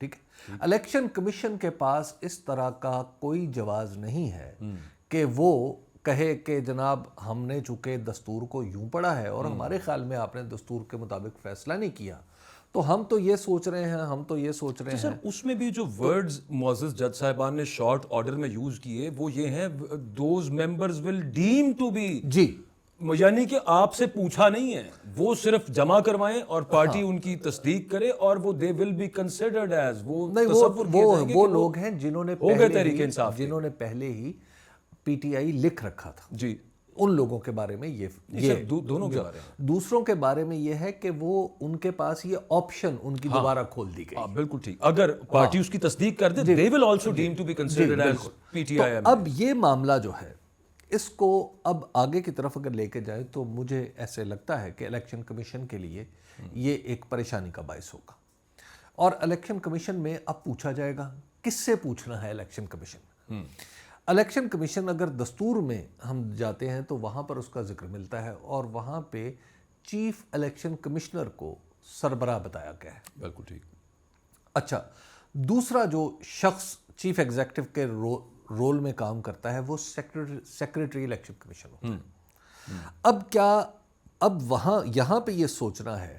ٹھیک ہے. Election commission کے پاس اس طرح کا کوئی جواز نہیں ہے کہ وہ کہے کہ جناب ہم نے چونکہ دستور کو یوں پڑھا ہے اور ہمارے خیال میں آپ نے دستور کے مطابق فیصلہ نہیں کیا تو ہم تو یہ سوچ رہے ہیں ہم تو یہ سوچ رہے ہیں. سر اس میں بھی جو ورڈز معزز جج صاحبان نے شارٹ آرڈر میں یوز کیے وہ یہ ہیں those members will deem to be, جی یعنی کہ آپ سے پوچھا نہیں ہے, وہ صرف جمع کروائیں اور پارٹی ان کی تصدیق کرے اور وہ دے ول بی کنسیڈرڈ ایز, وہ لوگ ہیں جنہوں نے پہلے ہی پی ٹی آئی لکھ رکھا تھا. جی ان لوگوں کے بارے میں یہ دونوں کے بارے میں, دوسروں کے بارے میں یہ ہے کہ وہ ان کے پاس یہ آپشن ان کی دوبارہ کھول دی گئی. بالکل ٹھیک, اگر پارٹی اس کی تصدیق کر دے they will also deem to be considered as PTI. اب یہ معاملہ جو ہے اس کو اب آگے کی طرف اگر لے کے جائے تو مجھے ایسے لگتا ہے کہ الیکشن کمیشن کے لیے یہ ایک پریشانی کا باعث ہوگا. اور الیکشن کمیشن میں اب پوچھا جائے گا کس سے پوچھنا ہے الیکشن کمیشن. الیکشن کمیشن اگر دستور میں ہم جاتے ہیں تو وہاں پر اس کا ذکر ملتا ہے اور وہاں پہ چیف الیکشن کمشنر کو سربراہ بتایا گیا ہے. بالکل ٹھیک. اچھا, دوسرا جو شخص چیف ایگزیکٹو کے رول میں کام کرتا ہے وہ سیکریٹری الیکشن کمیشن ہوتا ہے. اب یہاں پہ یہ سوچنا ہے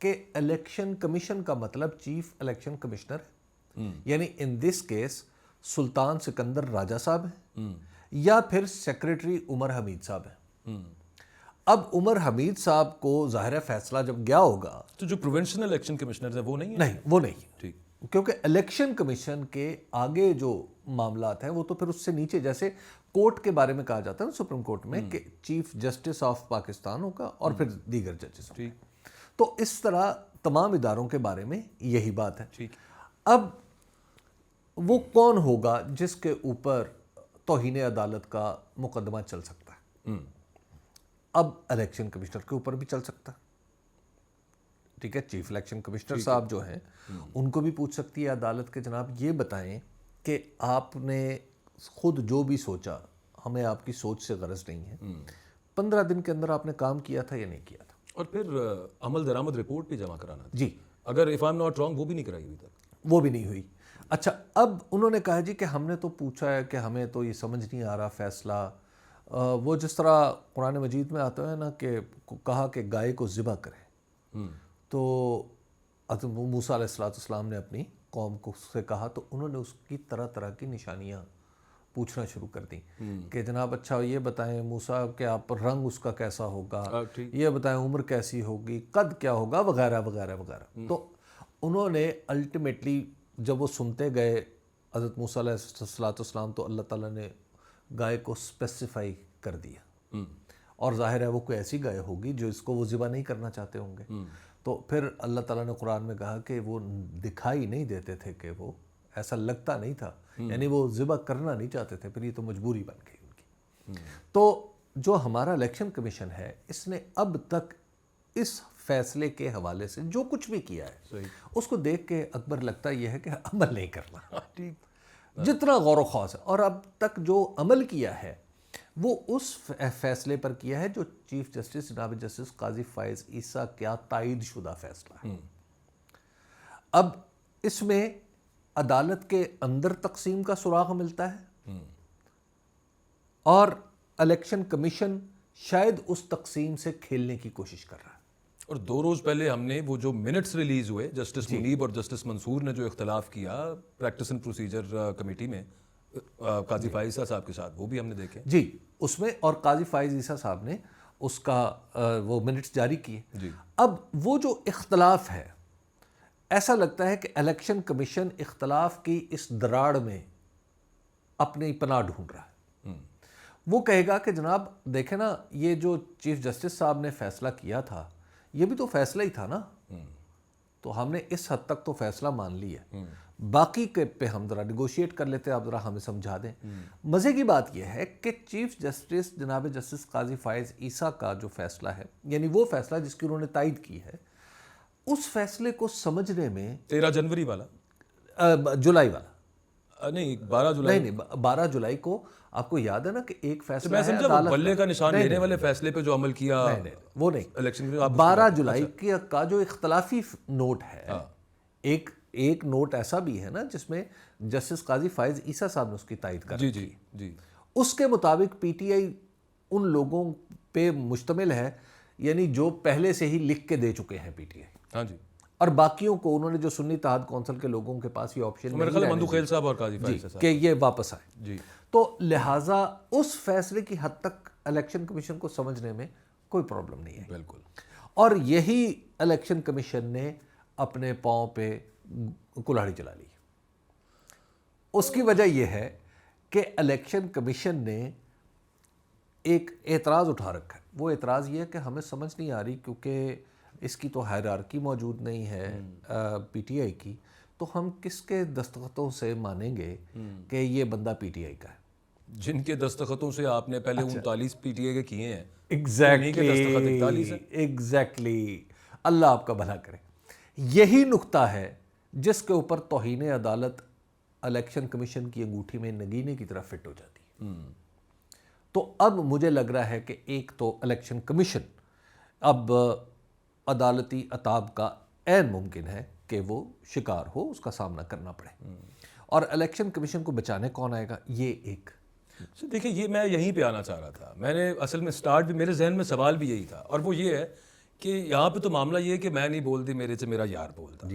کہ الیکشن کمیشن کا مطلب چیف الیکشن کمشنر ہے, یعنی ان دس کیس سلطان سکندر راجہ صاحب ہیں یا پھر سیکریٹری عمر حمید صاحب ہیں. اب عمر حمید صاحب کو ظاہر فیصلہ جب گیا ہوگا تو جو پروونشنل الیکشن کمشنر ہیں وہ نہیں, وہ نہیں ٹھیک, کیونکہ الیکشن کمیشن کے آگے جو معاملات ہیں وہ تو پھر اس سے نیچے, جیسے کورٹ کے بارے میں کہا جاتا ہے نا سپریم کورٹ میں کہ چیف جسٹس آف پاکستان ہوگا اور پھر دیگر ججز. تو اس طرح تمام اداروں کے بارے میں یہی بات ہے. اب وہ کون ہوگا جس کے اوپر توہین عدالت کا مقدمہ چل سکتا ہے؟ اب الیکشن کمشنر کے اوپر بھی چل سکتا ہے. ٹھیک ہے, چیف الیکشن کمشنر صاحب جو ہیں ان کو بھی پوچھ سکتی ہے عدالت کہ جناب یہ بتائیں کہ آپ نے خود جو بھی سوچا, ہمیں آپ کی سوچ سے غرض نہیں ہے, 15 دن کے اندر آپ نے کام کیا تھا یا نہیں کیا تھا. اور پھر عمل درآمد رپورٹ بھی جمع کرانا تھا. جی, اگر if I'm not wrong وہ بھی نہیں کرائی ابھی تک. وہ بھی نہیں ہوئی. اچھا, اب انہوں نے کہا جی کہ ہم نے تو پوچھا ہے کہ ہمیں تو یہ سمجھ نہیں آ رہا فیصلہ, وہ جس طرح قرآن مجید میں آتا ہے نا کہ کہا کہ گائے کو ذبح کریں, تو موسیٰ علیہ السلام نے اپنی قوم کو سے کہا تو انہوں نے اس کی طرح طرح کی نشانیاں پوچھنا شروع کر دیں کہ جناب اچھا یہ بتائیں موسیٰ کہ آپ رنگ اس کا کیسا ہوگا, یہ بتائیں عمر کیسی ہوگی, قد کیا ہوگا, وغیرہ وغیرہ وغیرہ. تو انہوں نے الٹیمیٹلی جب وہ سنتے گئے حضرت موسیٰ علیہ السلام تو اللہ تعالیٰ نے گائے کو اسپیسیفائی کر دیا, اور ظاہر ہے وہ کوئی ایسی گائے ہوگی جو اس کو وہ ذبح نہیں کرنا چاہتے ہوں گے. تو پھر اللہ تعالیٰ نے قرآن میں کہا کہ وہ دکھائی نہیں دیتے تھے, کہ وہ ایسا لگتا نہیں تھا, یعنی وہ ذبح کرنا نہیں چاہتے تھے, پھر یہ تو مجبوری بن گئی ان کی. تو جو ہمارا الیکشن کمیشن ہے اس نے اب تک اس فیصلے کے حوالے سے جو کچھ بھی کیا ہے اس کو دیکھ کے اکبر لگتا یہ ہے کہ عمل نہیں کرنا, جتنا غور و خوض ہے. اور اب تک جو عمل کیا ہے وہ اس فیصلے پر کیا ہے جو چیف جسٹس جناب جسٹس قاضی فائز عیسیٰ کا تائید شدہ فیصلہ ہے. اب اس میں عدالت کے اندر تقسیم کا سراغ ملتا ہے اور الیکشن کمیشن شاید اس تقسیم سے کھیلنے کی کوشش کر رہا ہے. اور 2 روز پہلے ہم نے وہ جو منٹس ریلیز ہوئے جسٹس منیب اور جسٹس منصور نے جو اختلاف کیا پریکٹس اینڈ پروسیجر کمیٹی میں قاضی فائز عیسیٰ صاحب کے ساتھ, وہ بھی ہم نے دیکھے. جی, اس میں اور قاضی فائز عیسیٰ صاحب نے اس کا وہ منٹس جاری کیے. اب وہ جو اختلاف ہے ایسا لگتا ہے کہ الیکشن کمیشن اختلاف کی اس دراڑ میں اپنی پناہ ڈھونڈ رہا ہے. وہ کہے گا کہ جناب دیکھیں نا, یہ جو چیف جسٹس صاحب نے فیصلہ کیا تھا یہ بھی تو فیصلہ ہی تھا نا, تو ہم نے اس حد تک تو فیصلہ مان لی ہے, باقی کے پہ ہم ذرا نیگوشیٹ کر لیتے ہیں, آپ ذرا ہمیں سمجھا دیں. مزے کی بات یہ ہے کہ چیف جسٹس جناب جسٹس قاضی فائز عیسیٰ کا جو فیصلہ ہے, یعنی وہ فیصلہ جس کی انہوں نے تائید کی ہے, اس فیصلے کو سمجھنے میں 13 جنوری والا, جولائی والا نہیں 12 جولائی, نہیں 12 جولائی کو آپ کو یاد ہے نا کہ ایک فیصلہ میں سمجھا وہ بلے کا نشان لینے والے فیصلے پہ جو عمل کیا, وہ نہیں, الیکشن 12 جولائی کا جو اختلافی نوٹ ہے, ایک ایک نوٹ ایسا بھی ہے نا جس میں جسٹس قاضی فائز عیسیٰ صاحب نے اس کی تائید کر جی جی جی اس کے مطابق پی ٹی آئی ان لوگوں پہ مشتمل ہے یعنی جو پہلے سے ہی لکھ کے دے چکے ہیں پی ٹی آئی، ہاں جی، اور باقیوں کو انہوں نے جو سنی اتحاد کونسل کے لوگوں کے پاس یہ آپشن میرے خیال مندو خیل صاحب اور قاضی فائز صاحب کہ یہ واپس آئے، جی، تو لہٰذا اس فیصلے کی حد تک الیکشن کمیشن کو سمجھنے میں کوئی پرابلم نہیں ہے، بالکل، اور یہی الیکشن کمیشن نے اپنے پاؤں پہ کلہاڑی چلا لی۔ اس کی وجہ یہ ہے کہ الیکشن کمیشن نے ایک اعتراض اٹھا رکھا ہے، وہ اعتراض یہ ہے کہ ہمیں سمجھ نہیں آ رہی کیونکہ اس کی تو ہائرارکی موجود نہیں ہے پی ٹی آئی کی، تو ہم کس کے دستخطوں سے مانیں گے کہ یہ بندہ پی ٹی آئی کا ہے؟ جن کے دستخطوں سے آپ نے پہلے 39 پی ٹی اے کے کیے ہیں، ایگزیکٹلی، اللہ آپ کا بھلا کرے۔ یہی نقطہ ہے جس کے اوپر توہین عدالت الیکشن کمیشن کی انگوٹھی میں نگینے کی طرح فٹ ہو جاتی ہے۔ تو اب مجھے لگ رہا ہے کہ ایک تو الیکشن کمیشن اب عدالتی عتاب کا عین ممکن ہے کہ وہ شکار ہو، اس کا سامنا کرنا پڑے، اور الیکشن کمیشن کو بچانے کون آئے گا، یہ ایک دیکھیں یہ میں یہیں پہ آنا چاہ رہا تھا، میں نے اصل میں سٹارٹ بھی میرے ذہن میں سوال بھی یہی تھا، اور وہ یہ ہے کہ یہاں پہ تو معاملہ یہ ہے کہ میں نہیں بولتی، میرے سے میرا یار بولتا،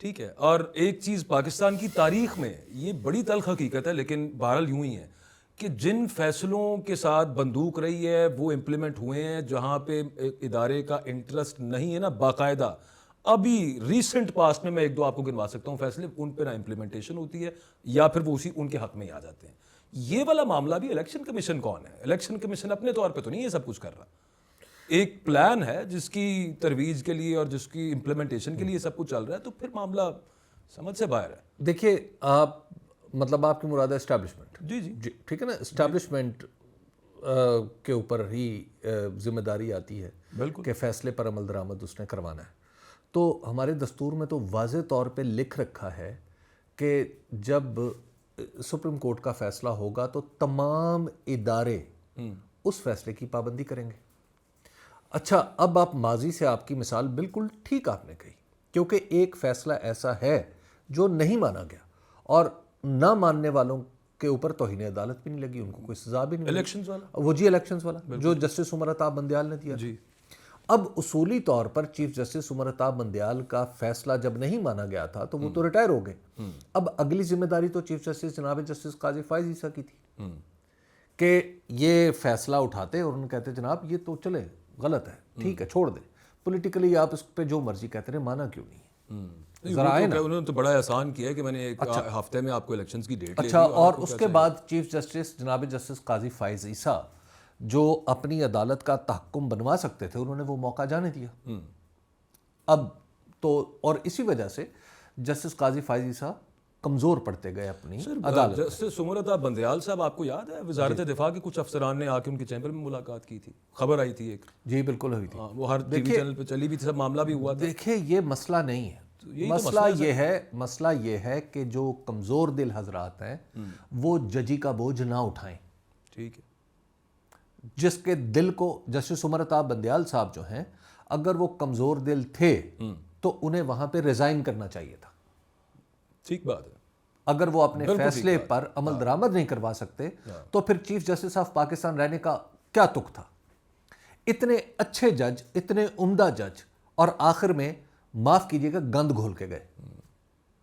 ٹھیک ہے، اور ایک چیز پاکستان کی تاریخ میں یہ بڑی تلخ حقیقت ہے، لیکن بہرحال یوں ہی ہے کہ جن فیصلوں کے ساتھ بندوق رہی ہے وہ امپلیمنٹ ہوئے ہیں، جہاں پہ ادارے کا انٹرسٹ نہیں ہے نا باقاعدہ، ابھی ریسنٹ پاسٹ میں ایک دو آپ کو گنوا سکتا ہوں فیصلے، ان پہ نہ امپلیمنٹیشن ہوتی ہے یا پھر وہ اسی ان کے حق میں ہی آ جاتے ہیں۔ یہ والا معاملہ بھی الیکشن کمیشن کون ہے؟ الیکشن کمیشن اپنے طور پہ تو نہیں یہ سب کچھ کر رہا، ایک پلان ہے جس کی ترویج کے لیے اور جس کی امپلیمنٹیشن کے لیے سب کچھ چل رہا ہے، تو پھر معاملہ سمجھ سے باہر ہے۔ دیکھیے آپ مطلب آپ کی مراد ہے اسٹیبلشمنٹ، جی جی جی ٹھیک ہے نا، اسٹیبلشمنٹ کے اوپر ہی ذمہ داری آتی ہے بالکل کہ فیصلے پر عمل درآمد اس نے کروانا ہے۔ تو ہمارے دستور میں تو واضح طور پہ لکھ رکھا ہے کہ جب سپریم کورٹ کا فیصلہ ہوگا تو تمام ادارے اس فیصلے کی پابندی کریں گے۔ اچھا، اب آپ ماضی سے آپ کی مثال بالکل ٹھیک آپ نے کہی، کیونکہ ایک فیصلہ ایسا ہے جو نہیں مانا گیا اور نہ ماننے والوں کے اوپر توہین عدالت بھی نہیں لگی، ان کو کوئی سزا بھی نہیں ملی۔ الیکشنز والا وہ جی الیکشنز والا جو جسٹس عمر عطا بندیال نے دیا۔ جی، اب اصولی طور پر چیف جسٹس عمر عطا بندیال کا فیصلہ جب نہیں مانا گیا تھا تو وہ تو ریٹائر ہو گئے، اب اگلی ذمہ داری تو چیف جسٹس جناب جسٹس قاضی فائز عیسیٰ کی تھی کہ یہ فیصلہ اٹھاتے اور انہوں نے کہتے جناب یہ تو چلے غلط ہے، ٹھیک ہے چھوڑ دیں، پولیٹیکلی آپ اس پہ جو مرضی کہتے رہے، مانا کیوں نہیں ہے؟ انہوں نے تو بڑا احسان کیا ہے کہ میں نے ایک ہفتے میں آپ کو الیکشنز کی ڈیٹ لے دی۔ اچھا، اور اس کے بعد چیف جسٹس جناب جسٹس قاضی فائز عیسیٰ جو اپنی عدالت کا تحکم بنوا سکتے تھے انہوں نے وہ موقع جانے دیا۔ اب تو اور اسی وجہ سے جسٹس قاضی فائز عیسیٰ کمزور پڑتے گئے اپنی عدالت۔ جسٹس عمر عطا بندیال صاحب آپ کو یاد ہے وزارت دفاع کے کچھ افسران نے آ کے ان کے چیمبر میں ملاقات کی تھی، خبر آئی تھی ایک، جی بالکل ہوئی تھی، وہ ہر ٹی وی چینل پہ چلی بھی تھی، سب معاملہ بھی ہوا تھا۔ دیکھیں یہ مسئلہ نہیں ہے، مسئلہ یہ ہے کہ جو کمزور دل حضرات ہیں وہ ججی کا بوجھ نہ اٹھائیں۔ ٹھیک ہے، جس کے دل کو جسٹس عمر عطا بندیال صاحب جو ہیں اگر وہ کمزور دل تھے تو انہیں وہاں پہ ریزائن کرنا چاہیے تھا۔ ٹھیک بات ہے، اگر وہ اپنے فیصلے پر عمل درآمد نہیں کروا سکتے تو پھر چیف جسٹس آف پاکستان رہنے کا کیا تک تھا؟ اتنے اچھے جج، اتنے عمدہ جج، اور آخر میں معاف کیجیے گا گند گھول کے گئے۔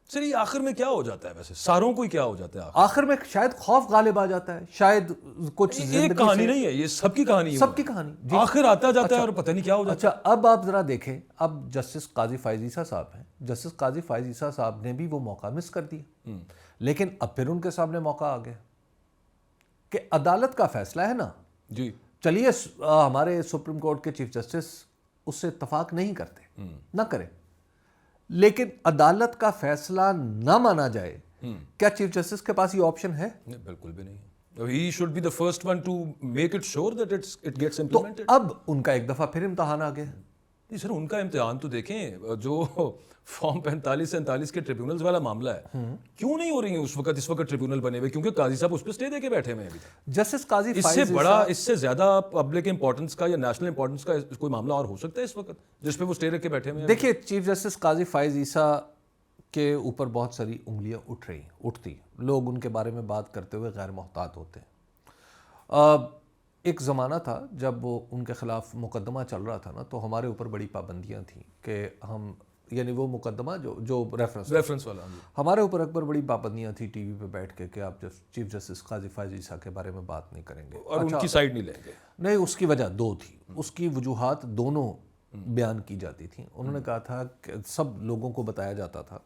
سر یہ آخر میں کیا ہو جاتا ہے؟ ویسے ساروں کو ہی کیا ہو جاتا ہے آخر میں شاید خوف غالب آ جاتا ہے، شاید کچھ ایک کہانی نہیں ہے، یہ سب کی کہانی ہے، سب کی کہانی آخر آتا جاتا ہے اور پتہ نہیں کیا ہو جاتا ہے۔ اچھا اب آپ ذرا دیکھیں، اب جسٹس قاضی فائز عیسیٰ صاحب ہیں، جسٹس قاضی فائز عیسیٰ صاحب نے بھی وہ موقع مس کر دیا، لیکن اب پھر ان کے سامنے موقع آ گیا کہ عدالت کا فیصلہ ہے نا، جی چلیے ہمارے سپریم کورٹ کے چیف جسٹس اس سے اتفاق نہیں کرتے، نہ کریں، لیکن عدالت کا فیصلہ نہ مانا جائے، کیا چیف جسٹس کے پاس یہ آپشن ہے؟ بالکل بھی نہیں۔ He should be the first one to make it sure that it gets تو implemented. اب ان کا ایک دفعہ پھر امتحان آ گیا۔ نہیں سر، ان کا امتحان تو دیکھیں، جو فارم 45 47 کے ٹریبیونلز والا معاملہ ہے، کیوں نہیں ہو رہی ہیں اس وقت ٹریبیونل بنے ہوئے؟ کیونکہ قاضی صاحب اس پہ اسٹے دے کے بیٹھے ہوئے ہیں ابھی تک۔ جسٹس قاضی اس سے بڑا، اس سے زیادہ پبلک امپورٹنس کا یا نیشنل امپورٹنس کا کوئی معاملہ اور ہو سکتا ہے اس وقت جس پہ وہ اسٹے رکھ کے بیٹھے ہوئے ہیں؟ دیکھیے چیف جسٹس قاضی فائز عیسیٰ کے اوپر بہت ساری انگلیاں اٹھتی، لوگ ان کے بارے میں بات کرتے ہوئے غیر محتاط ہوتے ہیں۔ ایک زمانہ تھا جب وہ ان کے خلاف مقدمہ چل رہا تھا نا، تو ہمارے اوپر بڑی پابندیاں تھیں کہ ہم، یعنی وہ مقدمہ جو ریفرنس والا ہمارے اوپر اکبر بڑی پابندیاں تھیں ٹی وی پہ بیٹھ کے کہ آپ چیف جسٹس قاضی فائز عیسیٰ کے بارے میں بات نہیں کریں گے، اور ان کی سائڈ نہیں لیں گے۔ نہیں، اس کی وجہ دو تھی، اس کی وجوہات دونوں بیان کی جاتی تھیں۔ انہوں نے کہا تھا کہ سب لوگوں کو بتایا جاتا تھا،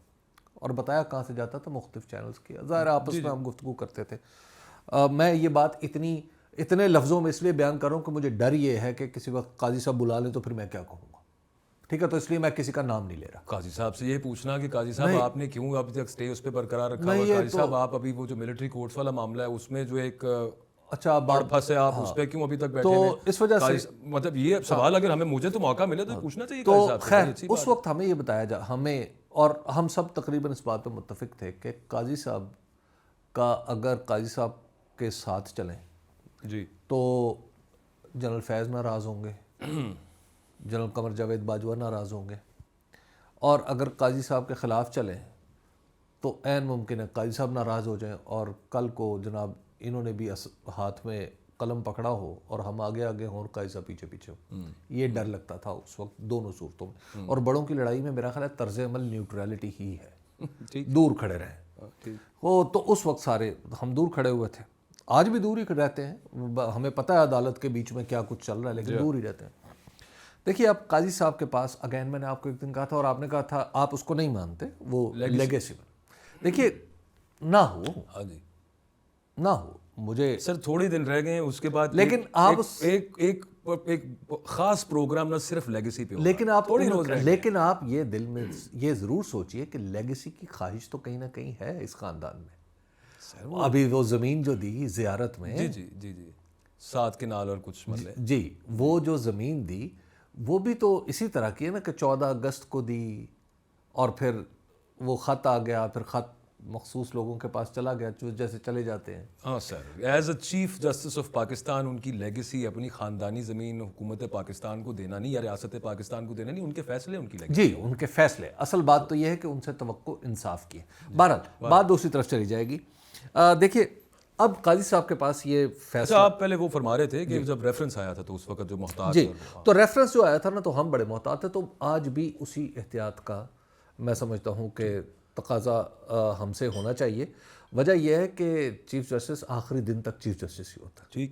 اور بتایا کہاں سے جاتا تھا؟ مختلف چینلز کی، ظاہر آپس میں ہم گفتگو کرتے تھے۔ میں یہ بات اتنے لفظوں میں اس لیے بیان کر رہا ہوں کہ مجھے ڈر یہ ہے کہ کسی وقت قاضی صاحب بلا لیں تو پھر میں کیا کہوں گا، ٹھیک ہے؟ تو اس لیے میں کسی کا نام نہیں لے رہا۔ قاضی صاحب سے یہ پوچھنا کہ قاضی صاحب آپ نے کیوں ابھی تک سٹے اس پہ برقرار رکھا ہوا؟ قاضی صاحب آپ ابھی وہ جو ملٹری کورٹس والا معاملہ ہے اس میں جو ایک اچھا بڑ پھنسے آپ اس پہ کیوں ابھی تک بیٹھے تو ہیں؟ اس وجہ سے مطلب یہ سوال اگر مجھے تو موقع ملے تو پوچھنا چاہیے تو قاضی صاحب سے۔ خیر اس وقت ہمیں یہ بتایا ہمیں، اور ہم سب تقریباً اس بات پہ متفق تھے کہ قاضی صاحب کا اگر قاضی صاحب کے ساتھ چلیں جی تو جنرل فیض ناراض ہوں گے، جنرل قمر جاوید باجوہ ناراض ہوں گے، اور اگر قاضی صاحب کے خلاف چلیں تو عین ممکن ہے قاضی صاحب ناراض ہو جائیں، اور کل کو جناب انہوں نے بھی ہاتھ میں قلم پکڑا ہو اور ہم آگے آگے ہوں اور قاضی صاحب پیچھے پیچھے ہوں۔ یہ ڈر لگتا تھا اس وقت دونوں صورتوں میں، اور بڑوں کی لڑائی میں میرا خیال ہے طرز عمل نیوٹرلٹی ہی ہے، دور کھڑے رہیں۔ وہ تو اس وقت سارے ہم دور کھڑے ہوئے تھے، آج بھی دور ہی رہتے ہیں، ہمیں پتہ ہے عدالت کے بیچ میں کیا کچھ چل رہا ہے، لیکن دور ہی رہتے ہیں۔ دیکھیے اب قاضی صاحب کے پاس اگین میں نے آپ کو ایک دن کہا تھا، اور آپ نے کہا تھا آپ اس کو نہیں مانتے، وہ لیگیسی میں، دیکھیے نہ ہو، نہ ہو، مجھے سر تھوڑے دن رہ گئے ہیں اس کے بعد، لیکن آپ ایک خاص پروگرام نہ صرف لیگیسی پہ، لیکن آپ یہ دل میں یہ ضرور سوچئے کہ لیگیسی کی خواہش تو کہیں نہ کہیں ہے اس خاندان میں۔ ابھی وہ زمین جو دی زیارت میں، جی جی جی جی 7 کنال اور کچھ مرلے، جی وہ جو زمین دی وہ بھی تو اسی طرح کی ہے نا کہ 14 اگست کو دی، اور پھر وہ خط آ گیا، پھر خط مخصوص لوگوں کے پاس چلا گیا جو جیسے چلے جاتے ہیں۔ ہاں sir, as a chief justice of Pakistan ان کی لیگیسی اپنی خاندانی زمین حکومت پاکستان کو دینا نہیں، یا ریاست پاکستان کو دینا نہیں، ان کے فیصلے ان کی لیگیسی۔ جی ان کے فیصلے، اصل بات تو یہ ہے کہ ان سے توقع انصاف کی ہے۔ بہرحال بات دوسری طرف چلی جائے گی۔ دیکھیے اب قاضی صاحب کے پاس یہ فیصلہ، آپ پہلے وہ فرما رہے تھے کہ جب ریفرنس آیا تھا تو اس وقت جو محتاط، جی تو ریفرنس جو آیا تھا نا تو ہم بڑے محتاط تھے، تو آج بھی اسی احتیاط کا میں سمجھتا ہوں کہ تقاضا ہم سے ہونا چاہیے۔ وجہ یہ ہے کہ چیف جسٹس آخری دن تک چیف جسٹس ہی ہوتا ہے،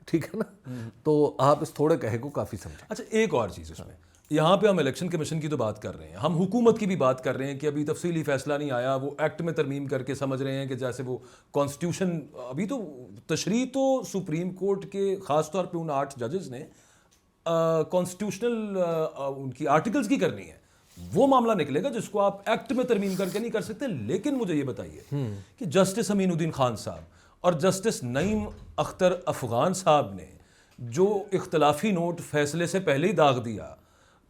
ٹھیک ہے نا؟ تو آپ اس تھوڑے کہے کو کافی سمجھیں۔ اچھا ایک اور چیز اس میں، یہاں پہ ہم الیکشن کمیشن کی تو بات کر رہے ہیں، ہم حکومت کی بھی بات کر رہے ہیں کہ ابھی تفصیلی فیصلہ نہیں آیا، وہ ایکٹ میں ترمیم کر کے سمجھ رہے ہیں کہ جیسے وہ کانسٹیٹیوشن، ابھی تو تشریح تو سپریم کورٹ کے خاص طور پہ ان 8 ججز نے کانسٹیٹیوشنل ان کی آرٹیکلز کی کرنی ہے، وہ معاملہ نکلے گا جس کو آپ ایکٹ میں ترمیم کر کے نہیں کر سکتے۔ لیکن مجھے یہ بتائیے کہ جسٹس امین الدین خان صاحب اور جسٹس نعیم اختر افغان صاحب نے جو اختلافی نوٹ فیصلے سے پہلے ہی داغ دیا،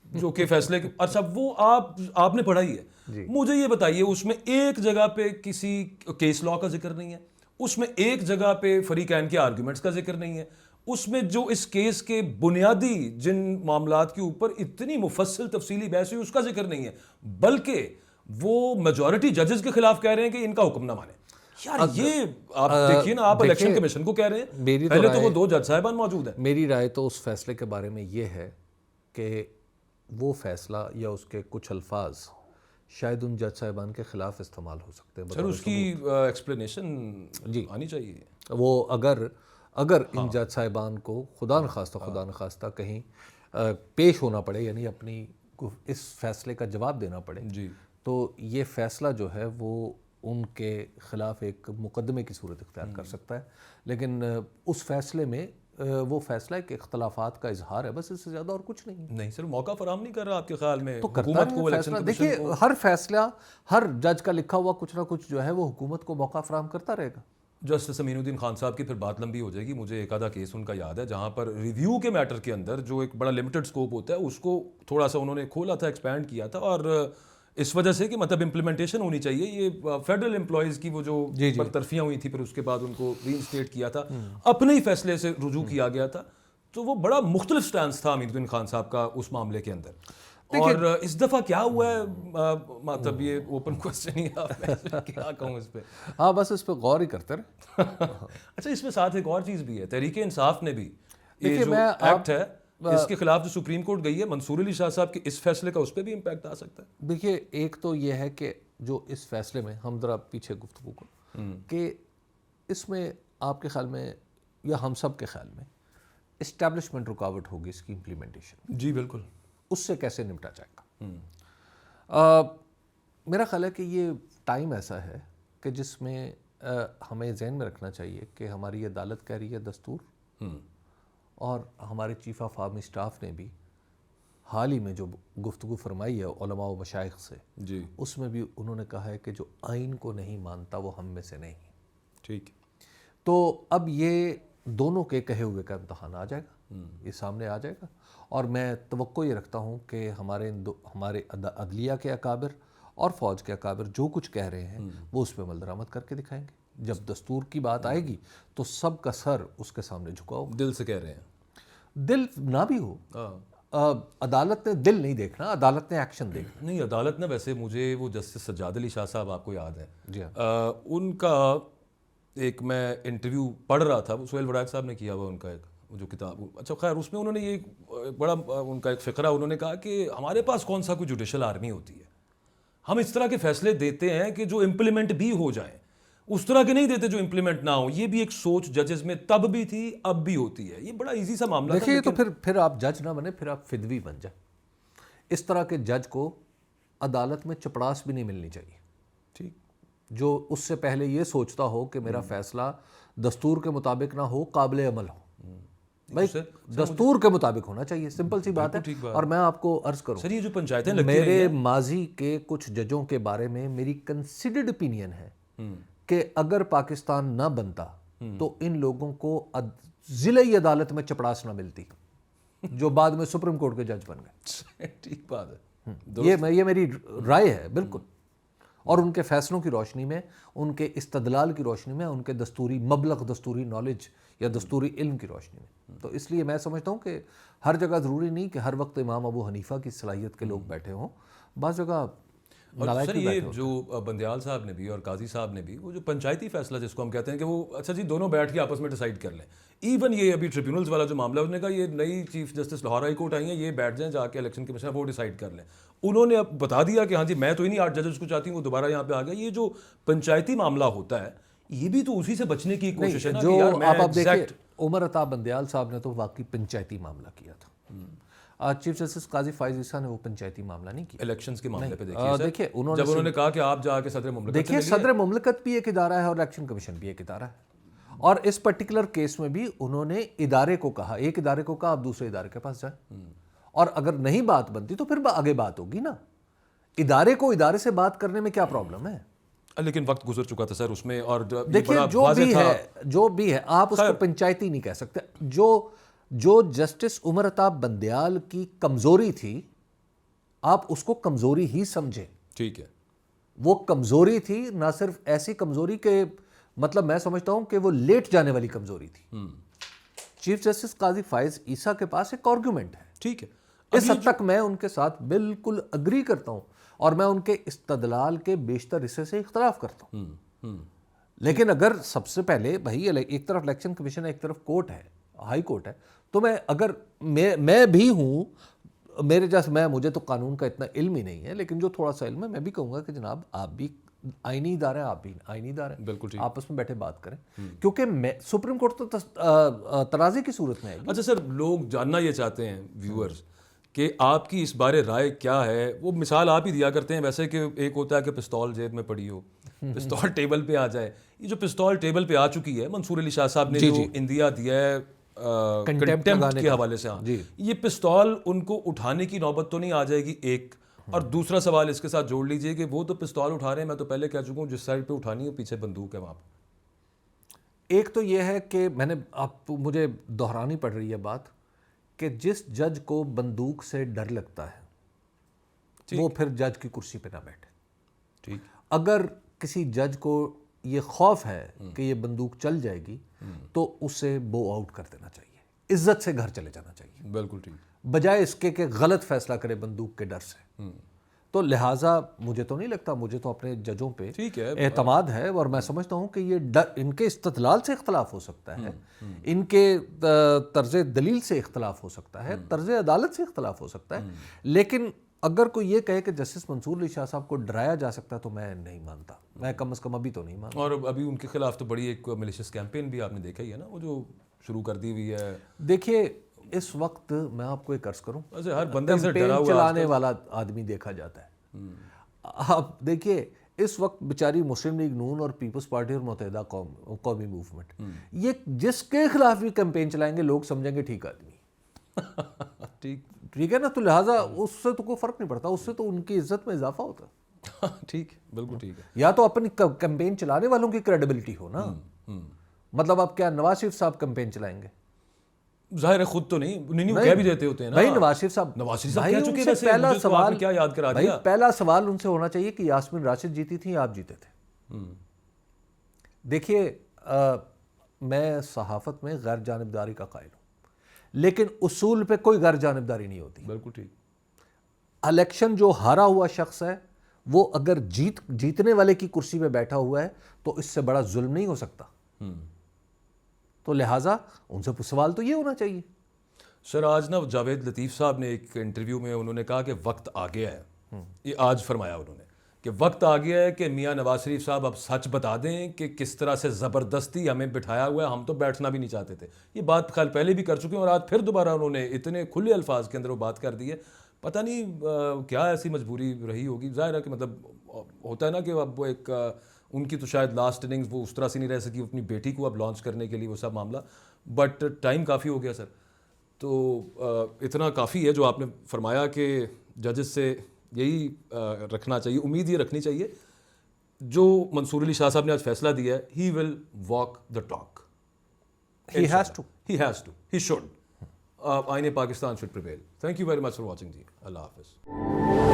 جو کہ فیصلے کے، اچھا وہ آپ نے پڑھا ہی ہے، مجھے یہ بتائیے اس میں ایک جگہ پہ کسی کیس لاء کا ذکر نہیں ہے، اس میں ایک جگہ پہ فریقین کے آرگیومنٹس کا ذکر نہیں ہے، اس میں جو اس کیس کے بنیادی جن معاملات کے اوپر اتنی مفصل تفصیلی بحث ہوئی اس کا ذکر نہیں ہے، بلکہ وہ میجورٹی ججز کے خلاف کہہ رہے ہیں کہ ان کا حکم نہ مانیں۔ یار یہ آپ دیکھیے نا، آپ الیکشن کمیشن کو کہہ رہے ہیں، پہلے تو وہ 2 جج صاحبان موجود ہیں۔ میری رائے تو اس فیصلے کے بارے میں یہ ہے کہ وہ فیصلہ یا اس کے کچھ الفاظ شاید ان جج صاحبان کے خلاف استعمال ہو سکتے ہیں، سر اس کی ایکسپلینیشن آنی چاہیے۔ وہ اگر ان جج صاحبان کو خدا نخواستہ کہیں پیش ہونا پڑے، یعنی اپنی اس فیصلے کا جواب دینا پڑے، تو یہ فیصلہ جو ہے وہ ان کے خلاف ایک مقدمے کی صورت اختیار کر سکتا ہے، لیکن اس فیصلے میں وہ فیصلہ ایک اختلافات کا اظہار ہے، بس اس سے زیادہ اور کچھ نہیں سر موقع فراہم نہیں کر رہا آپ کے خیال میں تو حکومت کو الیکشن کمیشن؟ دیکھیے ہر فیصلہ، ہر جج کا لکھا ہوا کچھ نہ کچھ جو ہے وہ حکومت کو موقع فراہم کرتا رہے گا۔ جسٹس امین الدین خان صاحب کی پھر بات لمبی ہو جائے گی، مجھے ایک آدھا کیس ان کا یاد ہے جہاں پر ریویو کے میٹر کے اندر جو ایک بڑا لمیٹڈ سکوپ ہوتا ہے اس کو تھوڑا سا انہوں نے کھولا تھا، ایکسپینڈ کیا تھا، اور اس وجہ سے کہ مطلب امپلیمنٹیشن ہونی چاہیے، یہ فیڈرل امپلائیز کی وہ جو برطرفیاں ہوئی تھی پھر اس کے بعد ان کو ری انسٹیٹ کیا تھا، اپنے ہی فیصلے سے رجوع کیا گیا تھا، تو وہ بڑا مختلف سٹانس تھا امین الدین خان صاحب کا اس معاملے کے اندر۔ اور اس دفعہ کیا ہوا ہے, مطلب یہ اوپن کوسچن ہی ہے, کیا کہوں اس پہ. ہاں بس اس پہ غور ہی کرتے رہے. اچھا اس میں ساتھ ایک اور چیز بھی ہے, تحریک انصاف نے بھی یہ دیکھیے جو ایکٹ ہے اس کے خلاف جو سپریم کورٹ گئی ہے, منصور علی شاہ صاحب کے اس فیصلے کا اس پہ بھی امپیکٹ آ سکتا ہے. دیکھیے ایک تو یہ ہے کہ جو اس فیصلے میں ہم ذرا پیچھے گفتگو کو کہ اس میں آپ کے خیال میں یا ہم سب کے خیال میں اسٹیبلشمنٹ رکاوٹ ہوگی اس کی امپلیمنٹیشن. جی بالکل. اس سے کیسے نمٹا جائے گا؟ میرا خیال ہے کہ یہ ٹائم ایسا ہے کہ جس میں ہمیں ذہن میں رکھنا چاہیے کہ ہماری عدالت کہہ رہی ہے دستور, اور ہمارے چیف آف آرمی اسٹاف نے بھی حال ہی میں جو گفتگو فرمائی ہے علماء و مشائخ سے, جی اس میں بھی انہوں نے کہا ہے کہ جو آئین کو نہیں مانتا وہ ہم میں سے نہیں. ٹھیک. تو اب یہ دونوں کے کہے ہوئے کا امتحان آ جائے گا, یہ سامنے آ جائے گا, اور میں توقع یہ رکھتا ہوں کہ ہمارے عدلیہ کے اکابر اور فوج کے اکابر جو کچھ کہہ رہے ہیں وہ اس پہ عمل درآمد کر کے دکھائیں گے. جب دستور کی بات آئے گی تو سب کا سر اس کے سامنے جھکا ہوگا. دل سے کہہ رہے ہیں, دل نہ بھی ہو, عدالت نے دل نہیں دیکھنا, عدالت نے ایکشن دیکھنا. نہیں عدالت نے ویسے مجھے وہ جسٹس سجاد علی شاہ صاحب آپ کو یاد ہے, جی ہاں, ان کا ایک میں انٹرویو پڑھ رہا تھا, سہیل وڑائق صاحب نے کیا ہوا ان کا ایک جو کتاب, اچھا خیر اس میں انہوں نے یہ بڑا ان کا ایک فقرہ انہوں نے کہا کہ ہمارے پاس کون سا کوئی جوڈیشل آرمی ہوتی ہے, ہم اس طرح کے فیصلے دیتے ہیں کہ جو امپلیمنٹ بھی ہو جائیں, اس طرح کے نہیں دیتے جو امپلیمنٹ نہ ہو. یہ بھی ایک سوچ ججز میں تب بھی تھی اب بھی ہوتی ہے, یہ بڑا ایزی سا معاملہ تھا. دیکھیے تو پھر آپ جج نہ بنے, پھر آپ فدوی بن جائیں. اس طرح کے جج کو عدالت میں چپڑاس بھی نہیں ملنی چاہیے. ٹھیک. جو اس سے پہلے یہ سوچتا ہو کہ میرا فیصلہ دستور کے مطابق نہ ہو, قابل عمل ہو. بھائی دستور کے مطابق ہونا چاہیے, سمپل سی بات ہے. اور میں آپ کو عرض کروں, سر یہ جو پنچایتیں لگتی میرے ماضی کے کچھ ججوں کے بارے میں میری کنسیڈرڈ اوپینین ہے کہ اگر پاکستان نہ بنتا تو ان لوگوں کو ضلعی عدالت میں چپڑاس نہ ملتی جو بعد میں سپریم کورٹ کے جج بن گئے. ٹھیک بات ہے, یہ میری رائے ہے بالکل. اور ان کے فیصلوں کی روشنی میں, ان کے استدلال کی روشنی میں, ان کے دستوری مبلغ, دستوری نالج یا دستوری علم کی روشنی میں. تو اس لیے میں سمجھتا ہوں کہ ہر جگہ ضروری نہیں کہ ہر وقت امام ابو حنیفہ کی صلاحیت کے لوگ بیٹھے ہوں, بعض جگہ اور سر یہ جو بندیال صاحب نے بھی اور قاضی صاحب نے بھی وہ جو پنچایتی فیصلہ جس کو ہم کہتے ہیں کہ وہ اچھا جی دونوں بیٹھ کے آپس میں ڈیسائیڈ کر لیں. ایون یہ ابھی ٹریبیونلز والا جو معاملہ ہے, اس نے کہا یہ نئی chief justice Lahore high court آئی ہیں, یہ بیٹھ جائیں جا کے الیکشن کمیشن وہ ڈیسائیڈ کر لیں. انہوں نے اب بتا دیا کہ ہاں جی میں تو انہیں 8 ججز کو چاہتی ہوں, وہ دوبارہ یہاں پہ آ گیا. یہ جو پنچایتی معاملہ ہوتا ہے یہ بھی تو اسی سے بچنے کی کوشش ہے نا. جو آپ دیکھیں عمر عطا بندیال صاحب نے تو واقعی پنچایتی معاملہ کیا تھا. چیف جسٹس قاضی فائز عیسیٰ نے وہ پنچایتی معاملہ نہیں کیا. الیکشنز کے معاملے پہ دیکھیے جب انہوں نے کہا کہ آپ جا کے صدر مملکت, دیکھیے صدر مملکت بھی ایک ادارہ ہے اور الیکشن کمیشن بھی ایک ادارہ ہے, اور اس پرٹیکولر کیس میں بھی انہوں نے ادارے کو کہا, ایک ادارے کو کہا آپ دوسرے ادارے کے پاس جائیں, اور اگر نہیں بات بنتی تو پھر آگے بات ہوگی نا. ادارے کو ادارے سے بات کرنے میں کیا پرابلم ہے؟ لیکن وقت گزر چکا تھا سر اس میں, اور دیکھیے جو بھی ہے آپ اس کو پنچایتی نہیں کہہ سکتے. جو جسٹس عمر عطا بندیال کی کمزوری تھی آپ اس کو کمزوری ہی سمجھیں. ٹھیک ہے, وہ کمزوری تھی, نہ صرف ایسی کمزوری کہ مطلب میں سمجھتا ہوں کہ وہ لیٹ جانے والی کمزوری تھی. چیف جسٹس قاضی فائز عیسیٰ کے پاس ایک آرگومنٹ ہے. ٹھیک ہے, اس حد تک میں ان کے ساتھ بالکل اگری کرتا ہوں, اور میں ان کے استدلال کے بیشتر حصے سے اختلاف کرتا ہوں. لیکن اگر سب سے پہلے بھائی ایک طرف الیکشن کمیشن ہے, ایک طرف کورٹ ہے, ہائی کورٹ ہے, تو میں بھی ہوں, مجھے تو قانون کا اتنا علم ہی نہیں ہے, لیکن جو تھوڑا سا علم ہے میں بھی کہوں گا کہ جناب آپ بھی آئینی ادارے ہیں, آپ بھی آئینی ادارے ہیں, بالکل آپس میں بیٹھے بات کریں, کیونکہ سپریم کورٹ تو ترازی کی صورت میں ہے. اچھا سر, لوگ جاننا یہ چاہتے ہیں ویورز کہ آپ کی اس بارے رائے کیا ہے. وہ مثال آپ ہی دیا کرتے ہیں ویسے کہ ایک ہوتا ہے کہ پستول جیب میں پڑی ہو, پستول ٹیبل پہ آ جائے. یہ جو پستول ٹیبل پہ آ چکی ہے, منصور علی شاہ صاحب نے جو اندیا دیا ہے کنٹمپٹ کے حوالے سے, یہ پستول ان کو اٹھانے کی نوبت تو نہیں آ جائے گی ایک؟ اور دوسرا سوال اس کے ساتھ جوڑ لیجئے کہ وہ تو پستول اٹھا رہے ہیں, میں تو پہلے کہہ چکا ہوں جس سائڈ پہ اٹھانی ہے پیچھے بندوق ہے وہاں پہ. ایک تو یہ ہے کہ مجھے دہرانی پڑ رہی ہے بات کہ جس جج کو بندوق سے ڈر لگتا ہے وہ پھر جج کی کرسی پہ نہ بیٹھے. ٹھیک. اگر کسی جج کو یہ خوف ہے کہ یہ بندوق چل جائے گی تو اسے بو آؤٹ کر دینا چاہیے, عزت سے گھر چلے جانا چاہیے. بالکل ٹھیک. بجائے اس کے کہ غلط فیصلہ کرے بندوق کے ڈر سے. تو لہٰذا مجھے تو نہیں لگتا, مجھے تو اپنے ججوں پہ ٹھیک ہے اعتماد ہے, اور میں سمجھتا ہوں کہ یہ ڈر ان کے استدلال سے اختلاف ہو سکتا ہے, ان کے طرز دلیل سے اختلاف ہو سکتا ہے, طرز عدالت سے اختلاف ہو سکتا ہے, لیکن اگر کوئی یہ کہے کہ جسٹس منصور علی شاہ صاحب کو ڈرایا جا سکتا تو میں نہیں مانتا, میں کم از کم ابھی تو نہیں مانتا. اور ابھی ان کے خلاف تو بڑی ایک ملیشیس کیمپین بھی آپ نے دیکھا ہی ہے نا, وہ جو شروع کر دی ہوئی ہے. دیکھیے اس وقت میں آپ کو ایک عرض کروں, ہر بندہ سے ڈرا کیمپین ہوا چلانے والا آدمی دیکھا جاتا ہے. آپ دیکھیے اس وقت بیچاری مسلم لیگ نون اور پیپلز پارٹی اور متحدہ قومی موومنٹ, یہ جس کے خلاف بھی کیمپین چلائیں گے لوگ سمجھیں گے ٹھیک آدمی, ٹھیک ہے نا, تو لہٰذا اس سے تو کوئی فرق نہیں پڑتا, اس سے تو ان کی عزت میں اضافہ ہوتا ہے. ٹھیک, بالکل ٹھیک ہے. یا تو اپنی کیمپین چلانے والوں کی کریڈیبلٹی ہو نا, مطلب آپ کیا نواز شریف صاحب کیمپین چلائیں گے؟ ظاہر ہے خود تو نہیں, وہ کہہ بھی دیتے ہوتے ہیں نا. بھائی نواز شریف صاحب کہہ چکے ہیں, ویسے پہلا مجھے تو آپ سوال نے کیا یاد کرا دیا. پہلا سوال ان سے ہونا چاہیے کہ یاسمین راشد جیتی تھی آپ جیتے تھے. دیکھیے میں صحافت میں غیر جانبداری کا قائل ہوں, لیکن اصول پہ کوئی غیر جانبداری نہیں ہوتی. بالکل ٹھیک. الیکشن جو ہارا ہوا شخص ہے وہ اگر جیتنے والے کی کرسی پہ بیٹھا ہوا ہے تو اس سے بڑا ظلم نہیں ہو سکتا. تو لہٰذا ان سے سوال تو یہ ہونا چاہیے. سر آج نا جاوید لطیف صاحب نے ایک انٹرویو میں انہوں نے کہا کہ وقت آ گیا ہے, یہ آج فرمایا انہوں نے کہ وقت آ گیا ہے کہ میاں نواز شریف صاحب اب سچ بتا دیں کہ کس طرح سے زبردستی ہمیں بٹھایا ہوا ہے, ہم تو بیٹھنا بھی نہیں چاہتے تھے. یہ بات خیال پہلے بھی کر چکے ہیں اور آج پھر دوبارہ انہوں نے اتنے کھلے الفاظ کے اندر وہ بات کر دی ہے. پتہ نہیں کیا ایسی مجبوری رہی ہوگی. ظاہر ہے کہ مطلب ہوتا ہے نا کہ اب وہ ایک ان کی تو شاید لاسٹ اننگز وہ اس طرح سے نہیں رہ سکی اپنی بیٹی کو اب لانچ کرنے کے لیے, وہ سب معاملہ, بٹ ٹائم کافی ہو گیا سر. تو اتنا کافی ہے جو آپ نے فرمایا کہ ججز سے یہی رکھنا چاہیے, امید یہ رکھنی چاہیے جو منصور علی شاہ صاحب نے آج فیصلہ دیا ہے, he will walk the talk. He has to. He should. آئین Pakistan should prevail. Thank you very much for watching جی. اللہ حافظ.